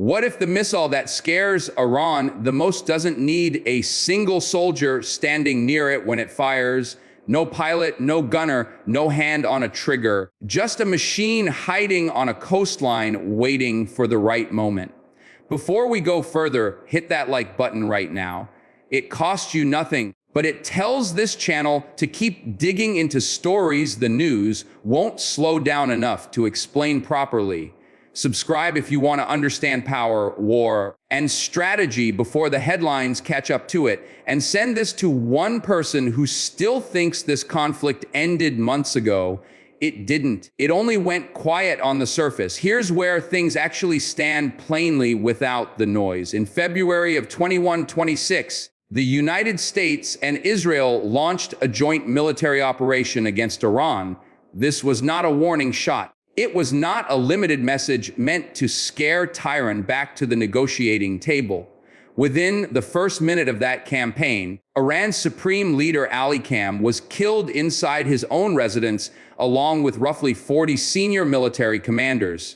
What if the missile that scares Iran the most doesn't need a single soldier standing near it when it fires? No pilot, no gunner, no hand on a trigger, just a machine hiding on a coastline waiting for the right moment. Before we go further, hit that like button right now. It costs you nothing, but it tells this channel to keep digging into stories the news won't slow down enough to explain properly. Subscribe if you want to understand power, war, and strategy before the headlines catch up to it. And send this to one person who still thinks this conflict ended months ago. It didn't. It only went quiet on the surface. Here's where things actually stand plainly without the noise. In February of 2126, the United States and Israel launched a joint military operation against Iran. This was not a warning shot. It was not a limited message meant to scare Tehran back to the negotiating table. Within the first minute of that campaign, Iran's supreme leader Ali Khamenei was killed inside his own residence, along with roughly 40 senior military commanders.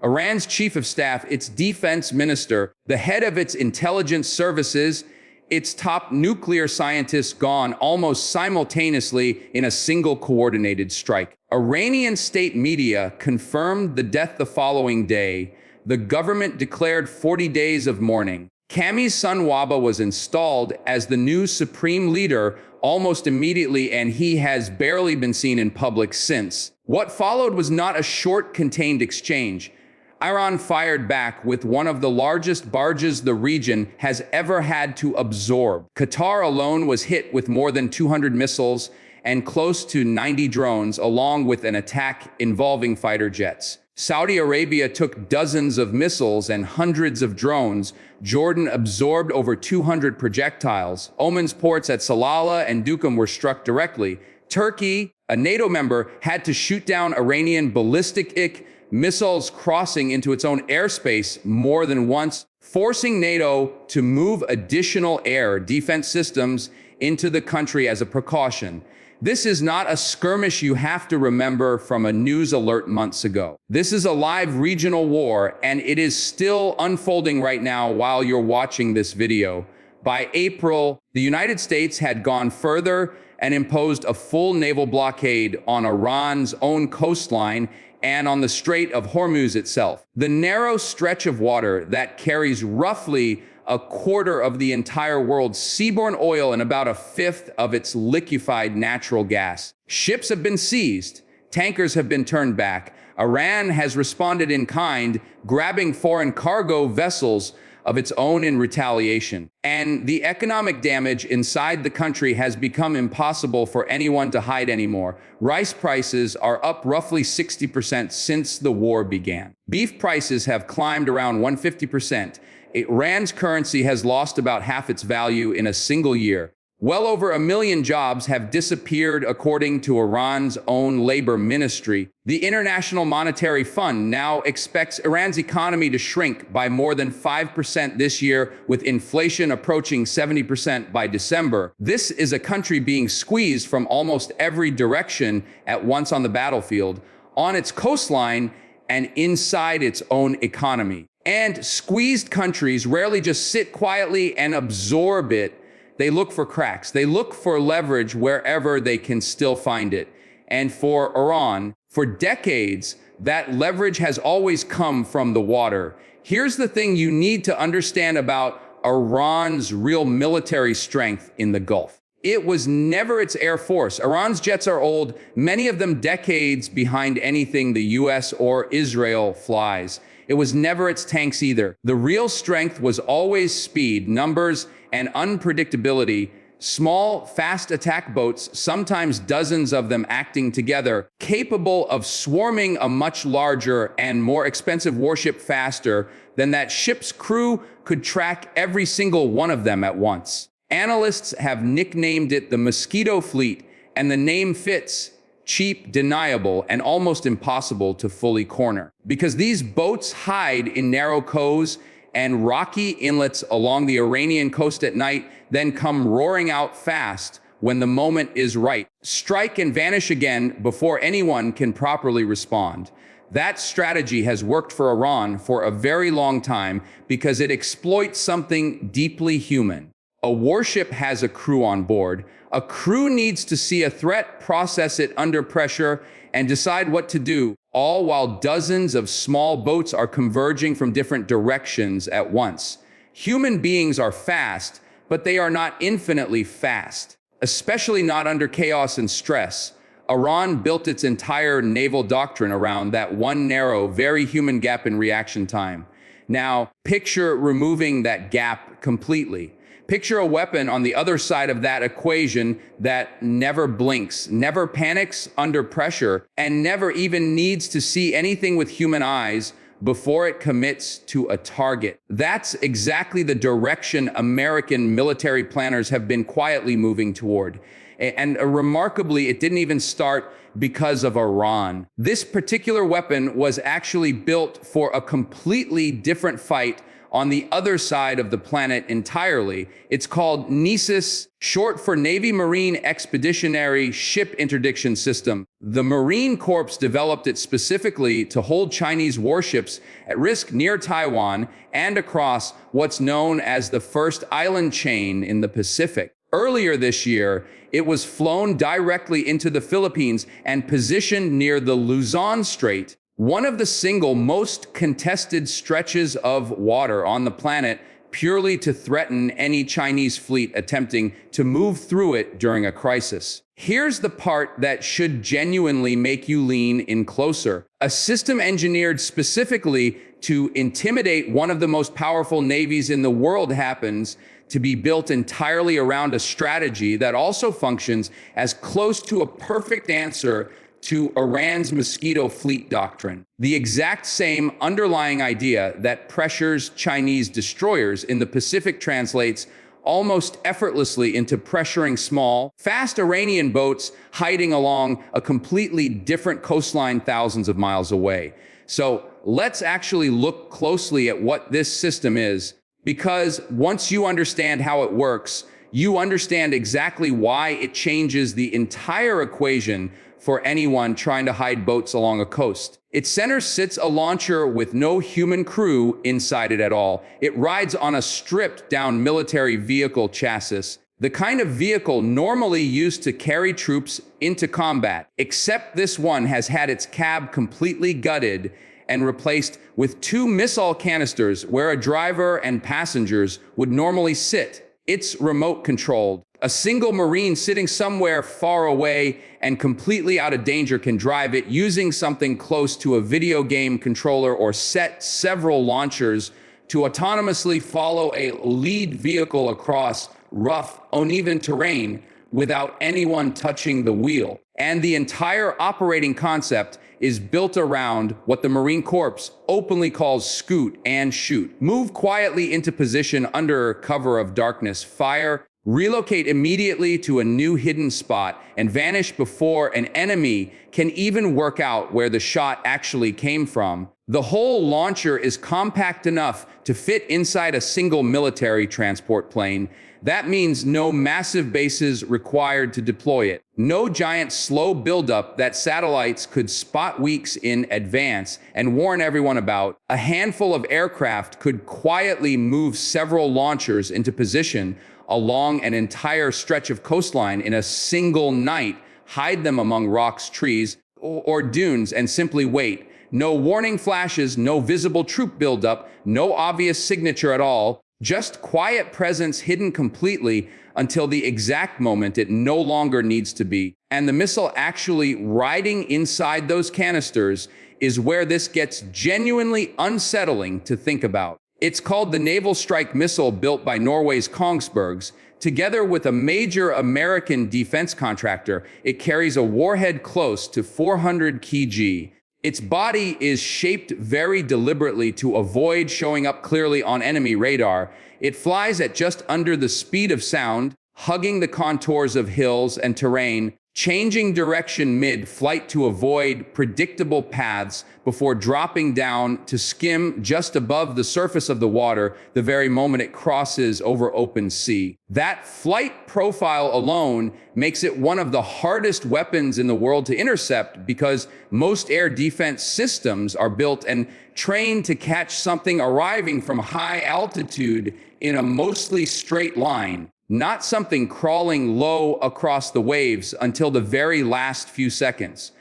Iran's chief of staff, its defense minister, the head of its intelligence services, its top nuclear scientists gone almost simultaneously in a single coordinated strike. Iranian state media confirmed the death the following day. The government declared 40 days of mourning. Khamenei's son Wahba was installed as the new supreme leader almost immediately, and he has barely been seen in public since. What followed was not a short, contained exchange. Iran fired back with one of the largest barges the region has ever had to absorb. Qatar alone was hit with more than 200 missiles and close to 90 drones, along with an attack involving fighter jets. Saudi Arabia took dozens of missiles and hundreds of drones. Jordan absorbed over 200 projectiles. Oman's ports at Salalah and Duqm were struck directly. Turkey, a NATO member, had to shoot down Iranian ballistic missiles crossing into its own airspace more than once, forcing NATO to move additional air defense systems into the country as a precaution. This is not a skirmish you have to remember from a news alert months ago. This is a live regional war, and it is still unfolding right now while you're watching this video. By April, the United States had gone further and imposed a full naval blockade on Iran's own coastline and on the Strait of Hormuz itself. The narrow stretch of water that carries roughly a quarter of the entire world's seaborne oil and about a fifth of its liquefied natural gas. Ships have been seized. Tankers have been turned back. Iran has responded in kind, grabbing foreign cargo vessels of its own in retaliation. And the economic damage inside the country has become impossible for anyone to hide anymore. Rice prices are up roughly 60% since the war began. Beef prices have climbed around 150%. Iran's currency has lost about half its value in a single year. Well over 1 million jobs have disappeared, according to Iran's own labor ministry. The International Monetary Fund now expects Iran's economy to shrink by more than 5% this year, with inflation approaching 70% by December. This is a country being squeezed from almost every direction at once on the battlefield, on its coastline, and inside its own economy. And squeezed countries rarely just sit quietly and absorb it. They look for cracks. They look for leverage wherever they can still find it. And for Iran, for decades, that leverage has always come from the water. Here's the thing you need to understand about Iran's real military strength in the Gulf. It was never its air force. Iran's jets are old, many of them decades behind anything the US or Israel flies. It was never its tanks either. The real strength was always speed, numbers, and unpredictability. Small, fast attack boats, sometimes dozens of them acting together, capable of swarming a much larger and more expensive warship faster than that ship's crew could track every single one of them at once. Analysts have nicknamed it the Mosquito Fleet, and the name fits. Cheap, deniable, and almost impossible to fully corner. Because these boats hide in narrow coves and rocky inlets along the Iranian coast at night, then come roaring out fast when the moment is right. Strike and vanish again before anyone can properly respond. That strategy has worked for Iran for a very long time because it exploits something deeply human. A warship has a crew on board. A crew needs to see a threat, process it under pressure, and decide what to do, all while dozens of small boats are converging from different directions at once. Human beings are fast, but they are not infinitely fast, especially not under chaos and stress. Iran built its entire naval doctrine around that one narrow, very human gap in reaction time. Now, picture removing that gap completely. Picture a weapon on the other side of that equation that never blinks, never panics under pressure, and never even needs to see anything with human eyes before it commits to a target. That's exactly the direction American military planners have been quietly moving toward. And remarkably, it didn't even start because of Iran. This particular weapon was actually built for a completely different fight on the other side of the planet entirely. It's called NESIS, short for Navy Marine Expeditionary Ship Interdiction System. The Marine Corps developed it specifically to hold Chinese warships at risk near Taiwan and across what's known as the first island chain in the Pacific. Earlier this year, it was flown directly into the Philippines and positioned near the Luzon Strait, one of the single most contested stretches of water on the planet, purely to threaten any Chinese fleet attempting to move through it during a crisis. Here's the part that should genuinely make you lean in closer. A system engineered specifically to intimidate one of the most powerful navies in the world happens to be built entirely around a strategy that also functions as close to a perfect answer to Iran's Mosquito Fleet doctrine. The exact same underlying idea that pressures Chinese destroyers in the Pacific translates almost effortlessly into pressuring small, fast Iranian boats hiding along a completely different coastline thousands of miles away. So let's actually look closely at what this system is, because once you understand how it works, you understand exactly why it changes the entire equation for anyone trying to hide boats along a coast. Its center sits a launcher with no human crew inside it at all. It rides on a stripped down military vehicle chassis, the kind of vehicle normally used to carry troops into combat, except this one has had its cab completely gutted and replaced with 2 missile canisters where a driver and passengers would normally sit. It's remote controlled. A single Marine sitting somewhere far away and completely out of danger can drive it using something close to a video game controller or set several launchers to autonomously follow a lead vehicle across rough, uneven terrain without anyone touching the wheel. And the entire operating concept is built around what the Marine Corps openly calls scoot and shoot. Move quietly into position under cover of darkness, fire, relocate immediately to a new hidden spot, and vanish before an enemy can even work out where the shot actually came from. The whole launcher is compact enough to fit inside a single military transport plane. That means no massive bases required to deploy it. No giant slow buildup that satellites could spot weeks in advance and warn everyone about. A handful of aircraft could quietly move several launchers into position along an entire stretch of coastline in a single night, hide them among rocks, trees, or dunes, and simply wait. No warning flashes, no visible troop buildup, no obvious signature at all. Just quiet presence hidden completely until the exact moment it no longer needs to be. And the missile actually riding inside those canisters is where this gets genuinely unsettling to think about. It's called the Naval Strike Missile, built by Norway's Kongsbergs. Together with a major American defense contractor, it carries a warhead close to 400 kg. Its body is shaped very deliberately to avoid showing up clearly on enemy radar. It flies at just under the speed of sound, hugging the contours of hills and terrain, changing direction mid-flight to avoid predictable paths before dropping down to skim just above the surface of the water the very moment it crosses over open sea. That flight profile alone makes it one of the hardest weapons in the world to intercept, because most air defense systems are built and trained to catch something arriving from high altitude in a mostly straight line, not something crawling low across the waves until the very last few seconds.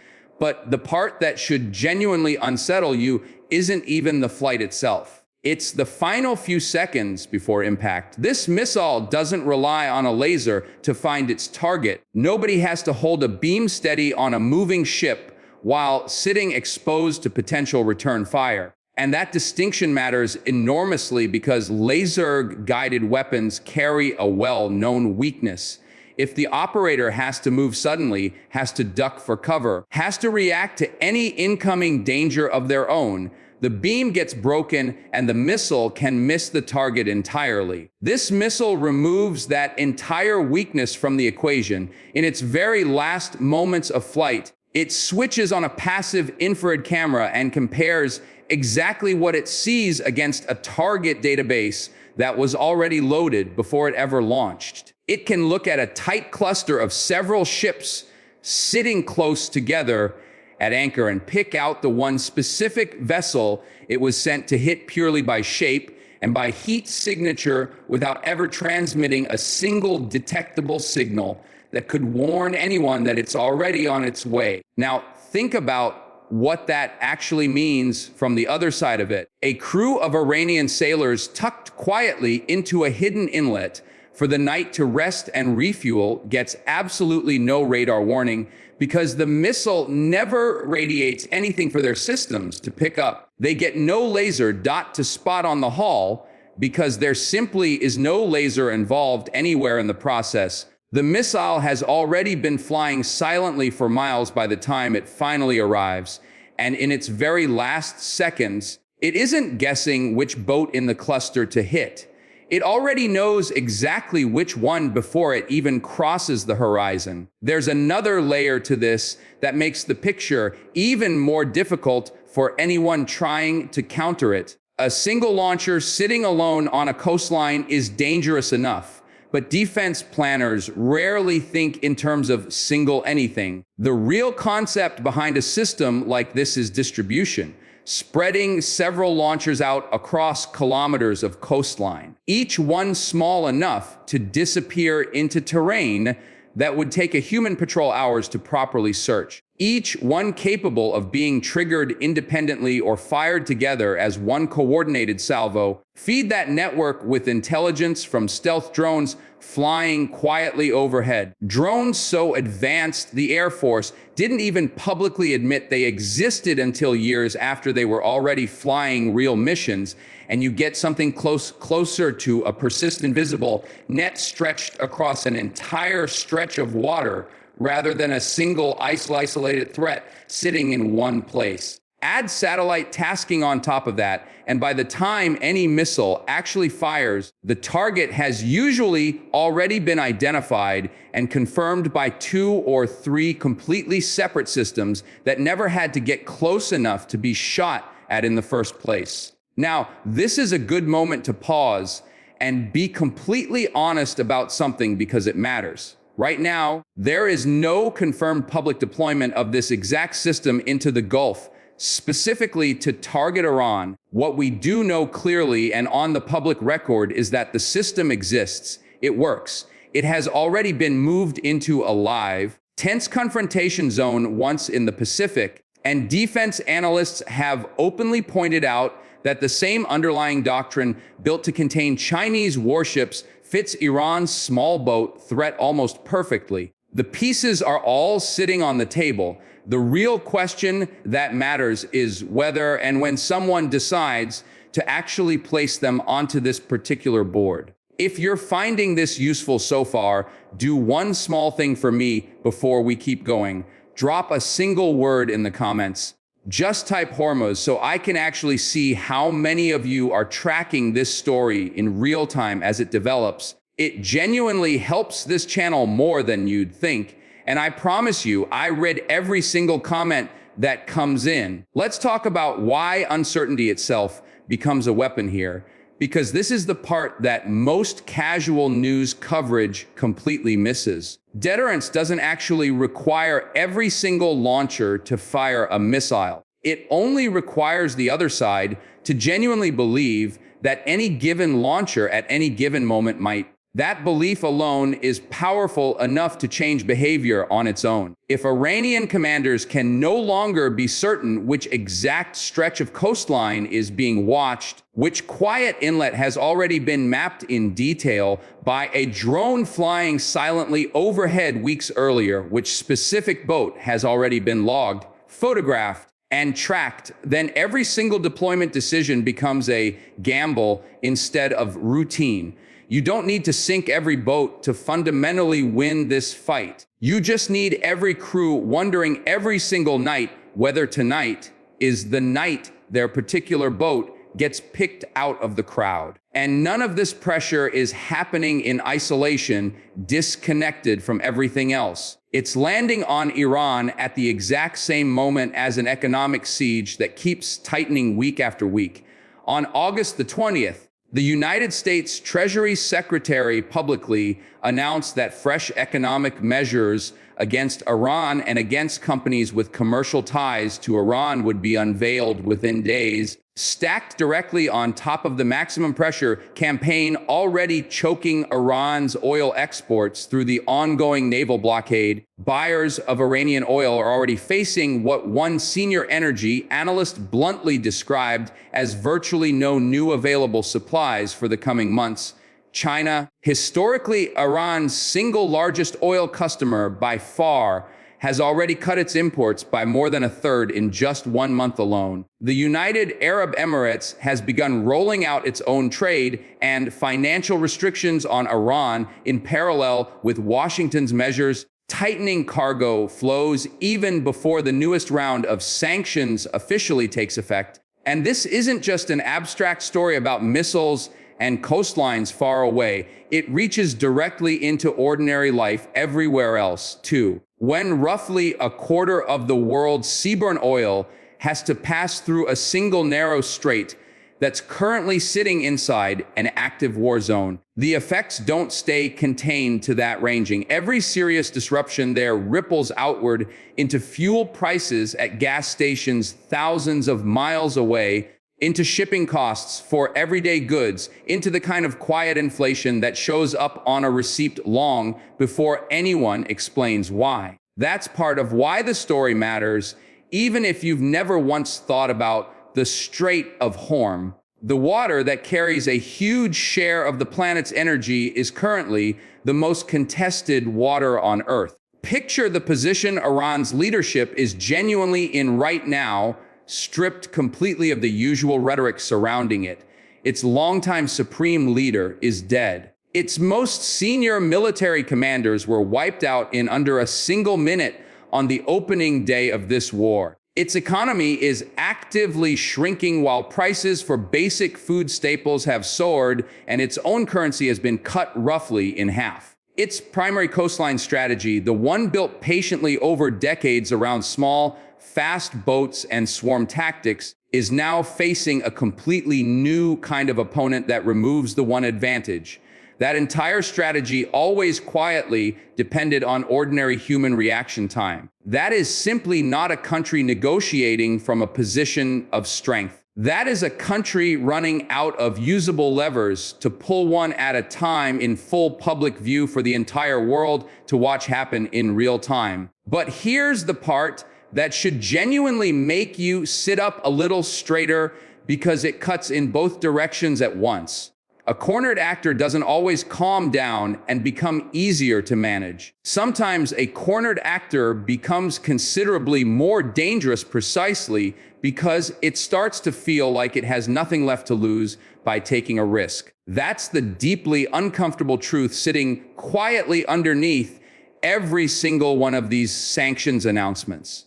But the part that should genuinely unsettle you isn't even the flight itself. It's the final few seconds before impact. This missile doesn't rely on a laser to find its target. Nobody has to hold a beam steady on a moving ship while sitting exposed to potential return fire. And that distinction matters enormously because laser-guided weapons carry a well-known weakness. If the operator has to move suddenly, has to duck for cover, has to react to any incoming danger of their own, the beam gets broken and the missile can miss the target entirely. This missile removes that entire weakness from the equation. In its very last moments of flight, it switches on a passive infrared camera and compares exactly what it sees against a target database that was already loaded before it ever launched. It can look at a tight cluster of several ships sitting close together at anchor and pick out the one specific vessel it was sent to hit purely by shape and by heat signature, without ever transmitting a single detectable signal that could warn anyone that it's already on its way. Now, think about what that actually means from the other side of it. A crew of Iranian sailors tucked quietly into a hidden inlet for the night to rest and refuel gets absolutely no radar warning, because the missile never radiates anything for their systems to pick up. They get no laser dot to spot on the hull because there simply is no laser involved anywhere in the process. The missile has already been flying silently for miles by the time it finally arrives, and in its very last seconds, it isn't guessing which boat in the cluster to hit. It already knows exactly which one before it even crosses the horizon. There's another layer to this that makes the picture even more difficult for anyone trying to counter it. A single launcher sitting alone on a coastline is dangerous enough, but defense planners rarely think in terms of single anything. The real concept behind a system like this is distribution, spreading several launchers out across kilometers of coastline, each one small enough to disappear into terrain that would take a human patrol hours to properly search. Each one capable of being triggered independently or fired together as one coordinated salvo. Feed that network with intelligence from stealth drones flying quietly overhead. Drones so advanced the Air Force didn't even publicly admit they existed until years after they were already flying real missions, and you get something closer to a persistent visible net stretched across an entire stretch of water rather than a single isolated threat sitting in one place. Add satellite tasking on top of that, and by the time any missile actually fires, the target has usually already been identified and confirmed by 2 or 3 completely separate systems that never had to get close enough to be shot at in the first place. Now, this is a good moment to pause and be completely honest about something, because it matters. Right now, there is no confirmed public deployment of this exact system into the Gulf, specifically to target Iran. What we do know clearly and on the public record is that the system exists. It works. It has already been moved into a live, tense confrontation zone once in the Pacific, and defense analysts have openly pointed out that the same underlying doctrine built to contain Chinese warships fits Iran's small boat threat almost perfectly. The pieces are all sitting on the table. The real question that matters is whether and when someone decides to actually place them onto this particular board. If you're finding this useful so far, do one small thing for me before we keep going. Drop a single word in the comments. Just type Hormuz so I can actually see how many of you are tracking this story in real time as it develops. It genuinely helps this channel more than you'd think, And I promise you, I read every single comment that comes in. Let's talk about why uncertainty itself becomes a weapon here, because this is the part that most casual news coverage completely misses. Deterrence doesn't actually require every single launcher to fire a missile. It only requires the other side to genuinely believe that any given launcher at any given moment might. That belief alone is powerful enough to change behavior on its own. If Iranian commanders can no longer be certain which exact stretch of coastline is being watched, which quiet inlet has already been mapped in detail by a drone flying silently overhead weeks earlier, which specific boat has already been logged, photographed, and tracked, then every single deployment decision becomes a gamble instead of routine. You don't need to sink every boat to fundamentally win this fight. You just need every crew wondering every single night whether tonight is the night their particular boat gets picked out of the crowd. And none of this pressure is happening in isolation, disconnected from everything else. It's landing on Iran at the exact same moment as an economic siege that keeps tightening week after week. On August the 20th, the United States Treasury Secretary publicly announced that fresh economic measures against Iran and against companies with commercial ties to Iran would be unveiled within days, stacked directly on top of the maximum pressure campaign already choking Iran's oil exports through the ongoing naval blockade. Buyers of Iranian oil are already facing what one senior energy analyst bluntly described as virtually no new available supplies for the coming months. China, historically Iran's single largest oil customer by far, has already cut its imports by more than a third in just 1 month alone. The United Arab Emirates has begun rolling out its own trade and financial restrictions on Iran in parallel with Washington's measures, tightening cargo flows even before the newest round of sanctions officially takes effect. And this isn't just an abstract story about missiles and coastlines far away. It reaches directly into ordinary life everywhere else, too. When roughly a quarter of the world's seaborne oil has to pass through a single narrow strait that's currently sitting inside an active war zone, the effects don't stay contained to that ranging. Every serious disruption there ripples outward into fuel prices at gas stations thousands of miles away, into shipping costs for everyday goods, into the kind of quiet inflation that shows up on a receipt long before anyone explains why. That's part of why the story matters, even if you've never once thought about the Strait of Hormuz. The water that carries a huge share of the planet's energy is currently the most contested water on Earth. Picture the position Iran's leadership is genuinely in right now, stripped completely of the usual rhetoric surrounding it. Its longtime supreme leader is dead. Its most senior military commanders were wiped out in under a single minute on the opening day of this war. Its economy is actively shrinking while prices for basic food staples have soared, and its own currency has been cut roughly in half. Its primary coastline strategy, the one built patiently over decades around small, fast boats and swarm tactics, is now facing a completely new kind of opponent that removes the one advantage. That entire strategy always quietly depended on ordinary human reaction time. That is simply not a country negotiating from a position of strength. That is a country running out of usable levers to pull one at a time in full public view for the entire world to watch happen in real time. But here's the part that should genuinely make you sit up a little straighter, because it cuts in both directions at once. A cornered actor doesn't always calm down and become easier to manage. Sometimes a cornered actor becomes considerably more dangerous precisely because it starts to feel like it has nothing left to lose by taking a risk. That's the deeply uncomfortable truth sitting quietly underneath every single one of these sanctions announcements.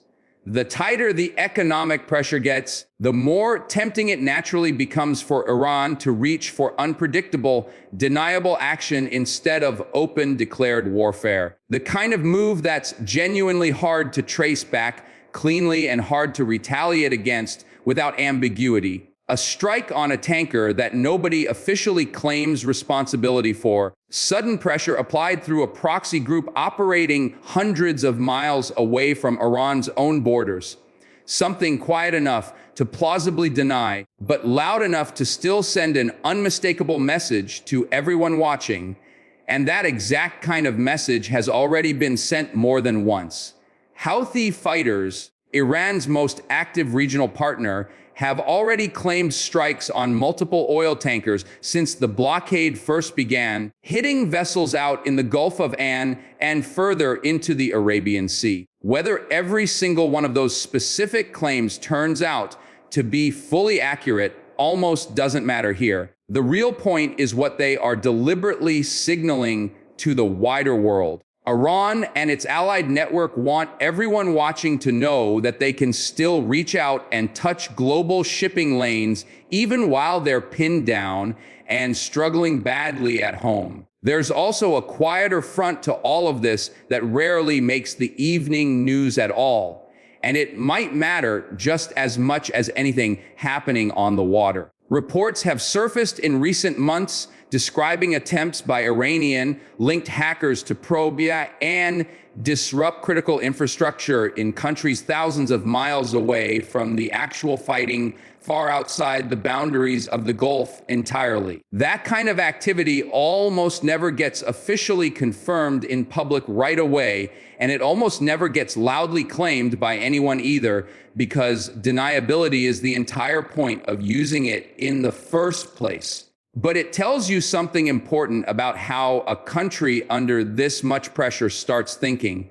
The tighter the economic pressure gets, the more tempting it naturally becomes for Iran to reach for unpredictable, deniable action instead of open, declared warfare. The kind of move that's genuinely hard to trace back cleanly and hard to retaliate against without ambiguity. A strike on a tanker that nobody officially claims responsibility for, sudden pressure applied through a proxy group operating hundreds of miles away from Iran's own borders. Something quiet enough to plausibly deny, but loud enough to still send an unmistakable message to everyone watching. And that exact kind of message has already been sent more than once. Houthi fighters, Iran's most active regional partner, have already claimed strikes on multiple oil tankers since the blockade first began, hitting vessels out in the Gulf of Aden and further into the Arabian Sea. Whether every single one of those specific claims turns out to be fully accurate almost doesn't matter here. The real point is what they are deliberately signaling to the wider world. Iran and its allied network want everyone watching to know that they can still reach out and touch global shipping lanes even while they're pinned down and struggling badly at home. There's also a quieter front to all of this that rarely makes the evening news at all, and it might matter just as much as anything happening on the water. Reports have surfaced in recent months describing attempts by Iranian-linked hackers to probe and disrupt critical infrastructure in countries thousands of miles away from the actual fighting, far outside the boundaries of the Gulf entirely. That kind of activity almost never gets officially confirmed in public right away, and it almost never gets loudly claimed by anyone either, because deniability is the entire point of using it in the first place. But it tells you something important about how a country under this much pressure starts thinking.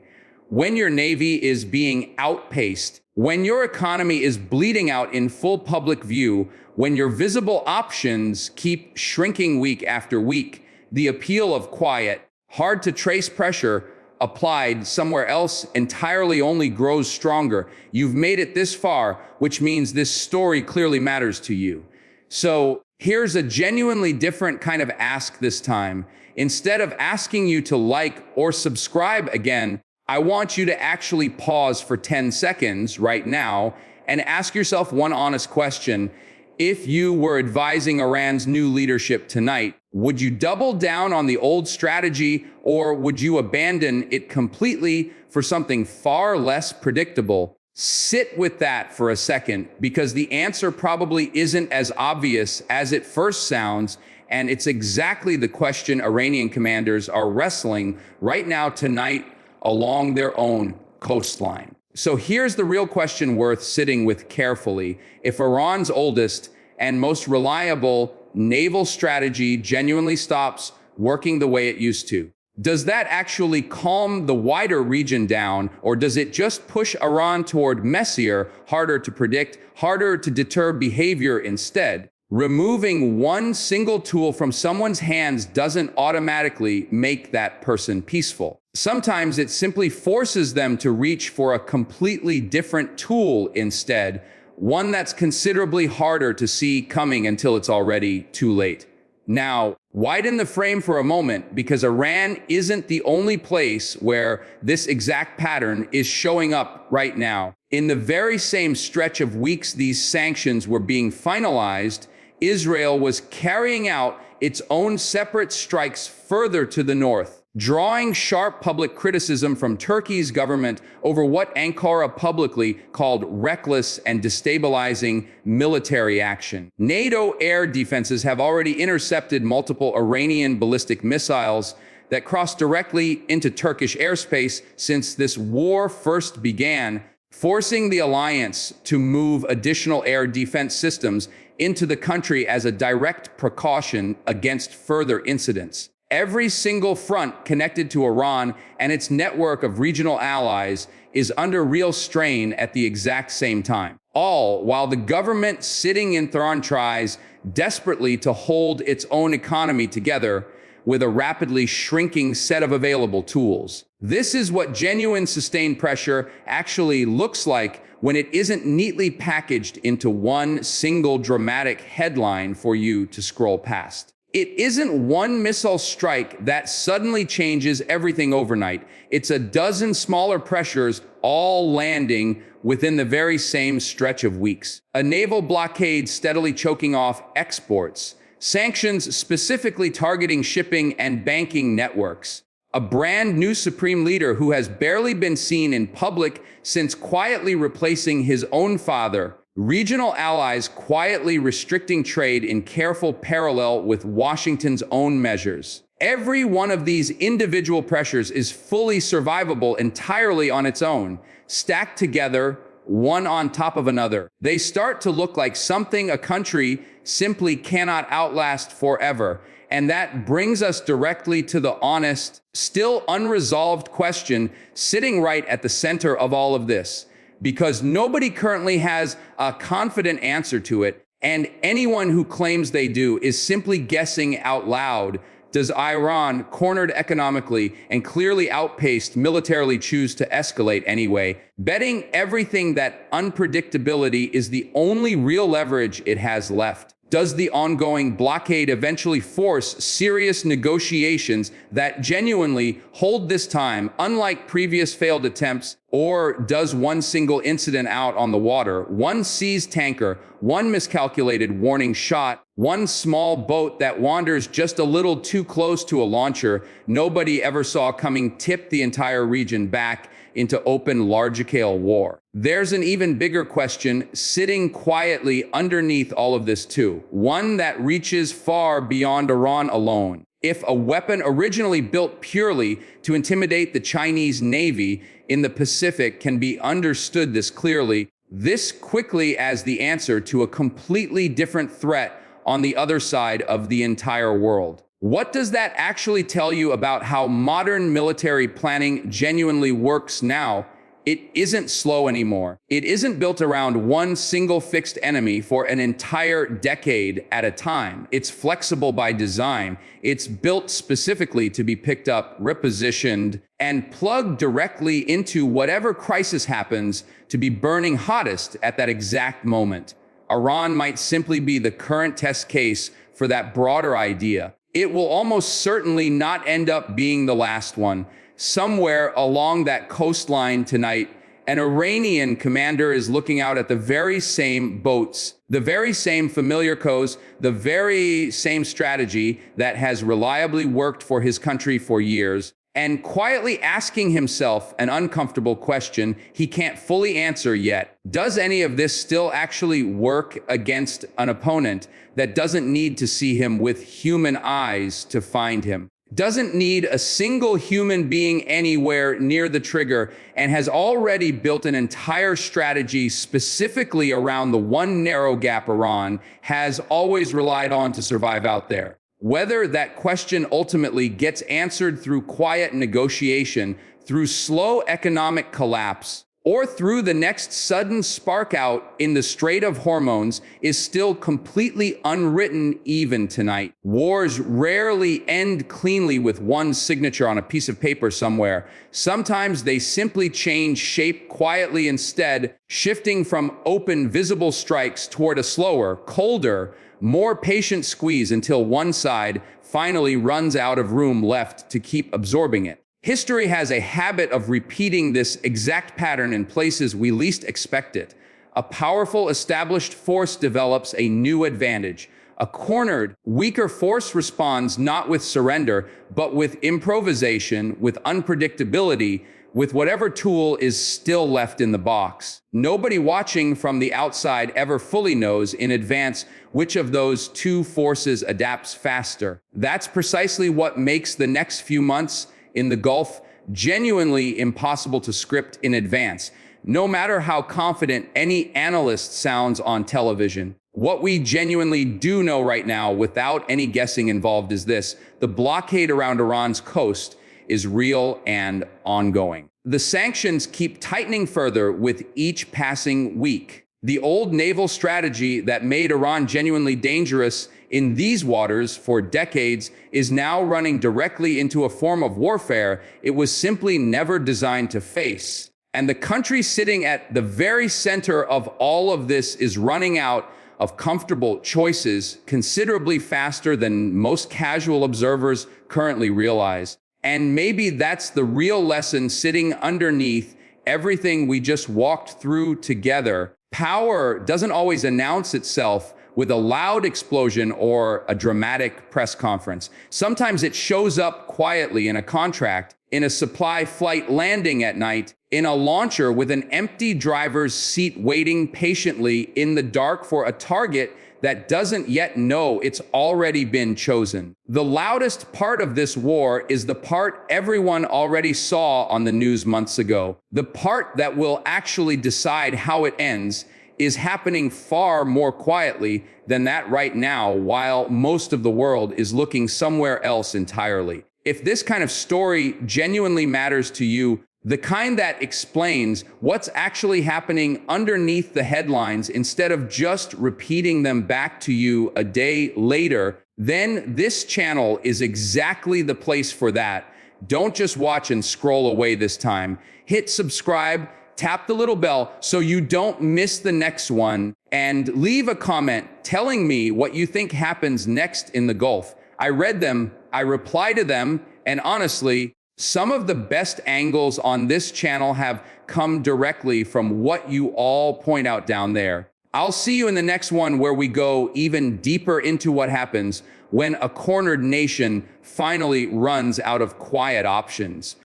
When your navy is being outpaced, when your economy is bleeding out in full public view, when your visible options keep shrinking week after week, the appeal of quiet, hard to trace pressure applied somewhere else entirely only grows stronger. You've made it this far, which means this story clearly matters to you. So here's a genuinely different kind of ask this time. Instead of asking you to like or subscribe again, I want you to actually pause for 10 seconds right now and ask yourself one honest question. If you were advising Iran's new leadership tonight, would you double down on the old strategy, or would you abandon it completely for something far less predictable? Sit with that for a second, because the answer probably isn't as obvious as it first sounds, and it's exactly the question Iranian commanders are wrestling right now tonight along their own coastline. So here's the real question worth sitting with carefully. If Iran's oldest and most reliable naval strategy genuinely stops working the way it used to, does that actually calm the wider region down, or does it just push Iran toward messier, harder to predict, harder to deter behavior instead? Removing one single tool from someone's hands doesn't automatically make that person peaceful. Sometimes it simply forces them to reach for a completely different tool instead, one that's considerably harder to see coming until it's already too late. Now, widen the frame for a moment, because Iran isn't the only place where this exact pattern is showing up right now. In the very same stretch of weeks these sanctions were being finalized, Israel was carrying out its own separate strikes further to the north, drawing sharp public criticism from Turkey's government over what Ankara publicly called reckless and destabilizing military action. NATO air defenses have already intercepted multiple Iranian ballistic missiles that crossed directly into Turkish airspace since this war first began, forcing the alliance to move additional air defense systems into the country as a direct precaution against further incidents. Every single front connected to Iran and its network of regional allies is under real strain at the exact same time. All while the government sitting in Tehran tries desperately to hold its own economy together with a rapidly shrinking set of available tools. This is what genuine sustained pressure actually looks like when it isn't neatly packaged into one single dramatic headline for you to scroll past. It isn't one missile strike that suddenly changes everything overnight. It's a dozen smaller pressures all landing within the very same stretch of weeks. A naval blockade steadily choking off exports, sanctions specifically targeting shipping and banking networks, a brand new supreme leader who has barely been seen in public since quietly replacing his own father, regional allies quietly restricting trade in careful parallel with Washington's own measures. Every one of these individual pressures is fully survivable entirely on its own, stacked together, one on top of another. They start to look like something a country simply cannot outlast forever. And that brings us directly to the honest, still unresolved question sitting right at the center of all of this. Because nobody currently has a confident answer to it, and anyone who claims they do is simply guessing out loud. Does Iran, cornered economically and clearly outpaced militarily, choose to escalate anyway, betting everything that unpredictability is the only real leverage it has left? Does the ongoing blockade eventually force serious negotiations that genuinely hold this time, unlike previous failed attempts? Or does one single incident out on the water, one seized tanker, one miscalculated warning shot, one small boat that wanders just a little too close to a launcher nobody ever saw coming, tip the entire region back into open large-scale war? There's an even bigger question sitting quietly underneath all of this too, one that reaches far beyond Iran alone. If a weapon originally built purely to intimidate the Chinese Navy in the Pacific can be understood this clearly, this quickly as the answer to a completely different threat on the other side of the entire world. What does that actually tell you about how modern military planning genuinely works now? It isn't slow anymore. It isn't built around one single fixed enemy for an entire decade at a time. It's flexible by design. It's built specifically to be picked up, repositioned, and plugged directly into whatever crisis happens to be burning hottest at that exact moment. Iran might simply be the current test case for that broader idea. It will almost certainly not end up being the last one. Somewhere along that coastline tonight, an Iranian commander is looking out at the very same boats, the very same familiar coast, the very same strategy that has reliably worked for his country for years, and quietly asking himself an uncomfortable question he can't fully answer yet. Does any of this still actually work against an opponent that doesn't need to see him with human eyes to find him? Doesn't need a single human being anywhere near the trigger, and has already built an entire strategy specifically around the one narrow gap Iran has always relied on to survive out there? Whether that question ultimately gets answered through quiet negotiation, through slow economic collapse, or through the next sudden spark out in the Strait of Hormuz is still completely unwritten even tonight. Wars rarely end cleanly with one signature on a piece of paper somewhere. Sometimes they simply change shape quietly instead, shifting from open, visible strikes toward a slower, colder, more patient squeeze until one side finally runs out of room left to keep absorbing it. History has a habit of repeating this exact pattern in places we least expect it. A powerful established force develops a new advantage. A cornered, weaker force responds not with surrender, but with improvisation, with unpredictability, with whatever tool is still left in the box. Nobody watching from the outside ever fully knows in advance which of those two forces adapts faster. That's precisely what makes the next few months in the Gulf genuinely impossible to script in advance, no matter how confident any analyst sounds on television. What we genuinely do know right now, without any guessing involved, is this: the blockade around Iran's coast is real and ongoing. The sanctions keep tightening further with each passing week. The old naval strategy that made Iran genuinely dangerous in these waters for decades is now running directly into a form of warfare it was simply never designed to face. And the country sitting at the very center of all of this is running out of comfortable choices considerably faster than most casual observers currently realize. And maybe that's the real lesson sitting underneath everything we just walked through together. Power doesn't always announce itself with a loud explosion or a dramatic press conference. Sometimes it shows up quietly in a contract, in a supply flight landing at night, in a launcher with an empty driver's seat waiting patiently in the dark for a target that doesn't yet know it's already been chosen. The loudest part of this war is the part everyone already saw on the news months ago. The part that will actually decide how it ends is happening far more quietly than that right now, while most of the world is looking somewhere else entirely. If this kind of story genuinely matters to you, the kind that explains what's actually happening underneath the headlines instead of just repeating them back to you a day later, then this channel is exactly the place for that. Don't just watch and scroll away this time. Hit subscribe, tap the little bell so you don't miss the next one, and leave a comment telling me what you think happens next in the Gulf. I read them, I reply to them, and honestly, some of the best angles on this channel have come directly from what you all point out down there. I'll see you in the next one where we go even deeper into what happens when a cornered nation finally runs out of quiet options.